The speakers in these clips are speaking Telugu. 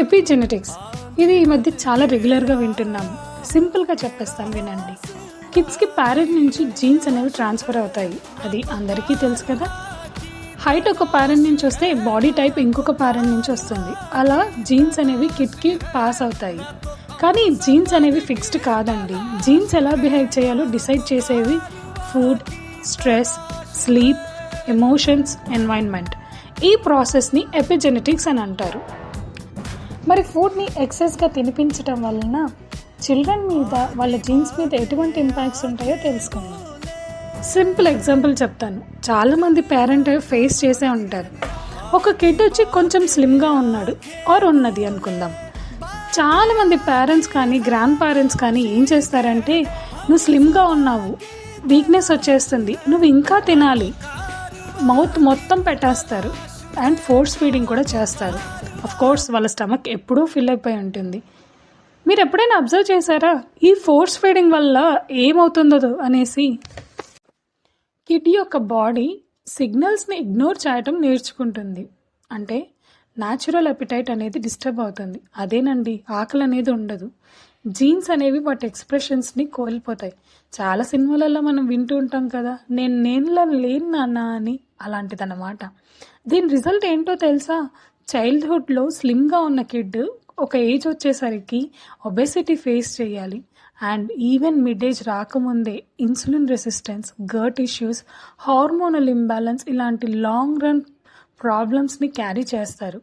ఎపిజెనెటిక్స్ ఇది ఈ మధ్య చాలా రెగ్యులర్గా వింటున్నాము. సింపుల్గా చెప్పేస్తాను వినండి. కిడ్స్కి పేరెంట్ నుంచి జీన్స్ అనేవి ట్రాన్స్ఫర్ అవుతాయి. అది అందరికీ తెలుసు కదా. హైట్ ఒక పేరెంట్ నుంచి వస్తే బాడీ టైప్ ఇంకొక పేరెంట్ నుంచి వస్తుంది. అలా జీన్స్ అనేవి కిడ్కి పాస్ అవుతాయి. కానీ జీన్స్ అనేవి ఫిక్స్డ్ కాదండి. జీన్స్ ఎలా బిహేవ్ చేయాలో డిసైడ్ చేసేవి food, stress, sleep, emotions, environment. ఈ ప్రాసెస్ని ఎపిజెనెటిక్స్ అని అంటారు. మరి ఫుడ్ని ఎక్సెస్గా తినిపించడం వలన చిల్డ్రన్ మీద, వాళ్ళ జీన్స్ మీద ఎటువంటి ఇంపాక్ట్స్ ఉంటాయో తెలుసుకుందాం. సింపుల్ ఎగ్జాంపుల్ చెప్తాను. చాలామంది పేరెంట్ ఫేస్ చేసే ఉంటారు. ఒక కిడ్ వచ్చి కొంచెం స్లిమ్గా ఉన్నాడు ఆర్ ఉన్నది అనుకుందాం. చాలామంది పేరెంట్స్ కానీ గ్రాండ్ పేరెంట్స్ కానీ ఏం చేస్తారంటే, నువ్వు స్లిమ్గా ఉన్నావు, వీక్నెస్ వచ్చేస్తుంది, నువ్వు ఇంకా తినాలి, మౌత్ మొత్తం పెట్టేస్తారు అండ్ ఫోర్స్ ఫీడింగ్ కూడా చేస్తారు. అఫ్ కోర్స్ వాళ్ళ స్టమక్ ఎప్పుడూ ఫిల్ అయిపోయి ఉంటుంది. మీరు ఎప్పుడైనా అబ్జర్వ్ చేశారా ఈ ఫోర్స్ ఫీడింగ్ వల్ల ఏమవుతుందో అనేసి? కిడ్ యొక్క బాడీ సిగ్నల్స్ని ఇగ్నోర్ చేయటం నేర్చుకుంటుంది. అంటే న్యాచురల్ అపిటైట్ అనేది డిస్టర్బ్ అవుతుంది. అదేనండి, ఆకలి అనేది ఉండదు. జీన్స్ అనేవి వాటి ఎక్స్ప్రెషన్స్ని కోల్పోతాయి. చాలా సినిమాలలో మనం వింటూ ఉంటాం కదా, నేనులా లేను నాన్న అని. అలాంటిదన్నమాట. దీని రిజల్ట్ ఏంటో తెలుసా? చైల్డ్హుడ్లో స్లిమ్గా ఉన్న కిడ్ ఒక ఏజ్ వచ్చేసరికి ఒబెసిటీ ఫేస్ చేయాలి. అండ్ ఈవెన్ మిడ్ ఏజ్ రాకముందే insulin resistance, గర్ట్ issues, hormonal imbalance ఇలాంటి లాంగ్ రన్ ప్రాబ్లమ్స్ని క్యారీ చేస్తారు.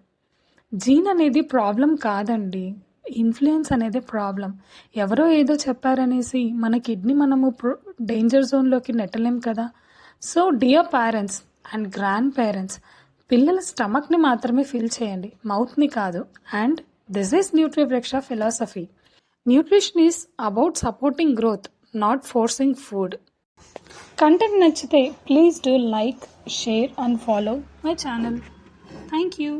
జీన్ అనేది ప్రాబ్లం కాదండి, ఇన్ఫ్లుయెన్స్ అనేది ప్రాబ్లం. ఎవరో ఏదో చెప్పారనేసి మన కిడ్నీ మనము డేంజర్ జోన్లోకి నెట్టలేం కదా. So dear parents and grandparents, పిల్లల స్టమక్ని మాత్రమే ఫిల్ చేయండి, మౌత్ని కాదు. అండ్ దిస్ ఈస్ న్యూట్రిబ్రెక్షా philosophy. Nutrition is about supporting growth, not forcing food. Content నచ్చితే please do like, share and follow my channel. Thank you.